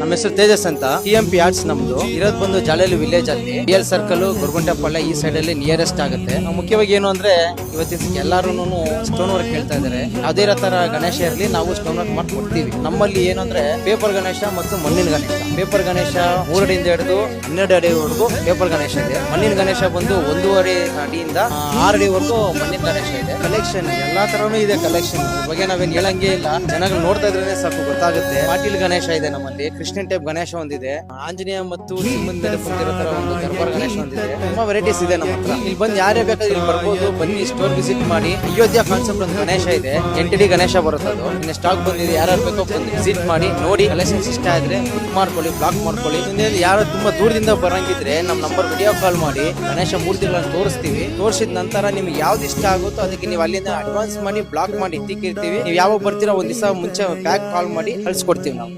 ನಮ್ಮ ಹೆಸರು ತೇಜಸ್ ಅಂತ. TMP ಆರ್ಟ್ಸ್ ನಮ್ದು ಇರೋದು ಬಂದು ಜಾಲಹಳ್ಳಿ ವಿಲೇಜ್ ಅಲ್ಲಿ, BL ಸರ್ಕಲ್, ಗುರುಗುಂಟೆಪಾಳ್ಯ ಈ ಸೈಡ್ ಅಲ್ಲಿ ನಿಯರೆಸ್ಟ್ ಆಗುತ್ತೆ. ಮುಖ್ಯವಾಗಿ ಏನು ಅಂದ್ರೆ ಇವತ್ತಿನ ಎಲ್ಲಾರು ಸ್ಟೋನ್ ವರ್ಕ್ ಹೇಳ್ತಾ ಇದಾರೆ. ಯಾವುದೇ ತರ ಗಣೇಶ ಇರಲಿ ನಾವು ಸ್ಟೋನ್ ವರ್ಕ್ ಮಾಡಿ ಕೊಡ್ತೀವಿ. ನಮ್ಮಲ್ಲಿ ಏನು ಅಂದ್ರೆ ಪೇಪರ್ ಗಣೇಶ ಮತ್ತು ಮಣ್ಣಿನ ಗಣೇಶ. ಪೇಪರ್ ಗಣೇಶ 3 ಅಡಿಯಿಂದ ಹಿಡಿದು 12 ಅಡಿವರೆಗೂ ಪೇಪರ್ ಗಣೇಶ ಇದೆ. ಮಣ್ಣಿನ ಗಣೇಶ ಬಂದು 1.5 ಅಡಿಯಿಂದ 6 ಅಡಿವರೆಗೂ ಮಣ್ಣಿನ ಗಣೇಶ ಇದೆ. ಕಲೆಕ್ಷನ್ ಎಲ್ಲಾ ತರನು ಇದೆ. ಕಲೆಕ್ಷನ್ ಬಗ್ಗೆ ನಾವೇನ್ ಹೇಳಂಗೇ ಇಲ್ಲ, ಜನಗಳು ನೋಡ್ತಾ ಇದ್ರೆ ಸಾಕು ಗೊತ್ತಾಗುತ್ತೆ. ಪಾಟೀಲ್ ಗಣೇಶ ಇದೆ ನಮ್ಮಲ್ಲಿ, ಕೃಷ್ಣನ್ ಟೈಪ್ ಗಣೇಶ ಒಂದಿದೆ, ಆಂಜನೇಯ ಮತ್ತು ಸಿಂಹದ ಮೇಲೆ ಕುಂತಿರೋ ತರ ಒಂದು ದರ್ಬಾರ್ ಗಣೇಶ ಒಂದಿದೆ. ತುಂಬಾ ವೆರೈಟೀಸ್ ಇದೆ ನಮ್ಮ ಹತ್ರ. ಇಲ್ಲಿ ಬಂದು ಯಾರೇ ಬೇಕಾದ್ರೆ ಇಲ್ಲಿ ಬರ್ಬೋದು. ಬನ್ನಿ, ಸ್ಟೋರ್ ವಿಸಿಟ್ ಮಾಡಿ. ಅಯೋಧ್ಯ ಕಾನ್ಸೆಪ್ಟ್ ಒಂದು ಗಣೇಶ ಇದೆ, 8 ಅಡಿ ಗಣೇಶ ಬರುತ್ತೆ. ಅದು ಇನ್ನು ಸ್ಟಾಕ್ ಬಂದಿದೆ. ಯಾರು ಬೇಕೋ ಬಂದು ವಿಸಿಟ್ ಮಾಡಿ ನೋಡಿ. ಕಲೆಕ್ಷನ್ಸ್ ಇಷ್ಟ ಆದ್ರೆ ಬುಕ್ ಮಾಡ್ಕೊಳ್ಳಿ, ಬ್ಲಾಕ್ ಮಾಡ್ಕೊಳ್ಳಿ. ಯಾರು ತುಂಬಾ ದೂರದಿಂದ ಬರಂಗಿದ್ರೆ ನಮ್ಮ ನಂಬರ್ ವಿಡಿಯೋ ಕಾಲ್ ಮಾಡಿ ಗಣೇಶ ಮೂರ್ತಿಗಳನ್ನು ತೋರಿಸ್ತೀವಿ. ತೋರಿಸಿದ ನಂತರ ನಿಮ್ಗೆ ಯಾವ್ದು ಇಷ್ಟ ಆಗುತ್ತೋ ಅದಕ್ಕೆ ನೀವು ಅಲ್ಲಿಂದ ಅಡ್ವಾನ್ಸ್ ಮಾಡಿ ಬ್ಲಾಕ್ ಮಾಡಿ ಇಟ್ಟಿರ್ತೀವಿ. ನೀವು ಯಾವಾಗ ಬರ್ತೀರಾ ಒಂದ್ ದಿವಸ ಮುಂಚೆ ಬ್ಯಾಗ್ ಕಾಲ್ ಮಾಡಿ ಕಳ್ಸಿಕೊಡ್ತೀವಿ ನಾವು.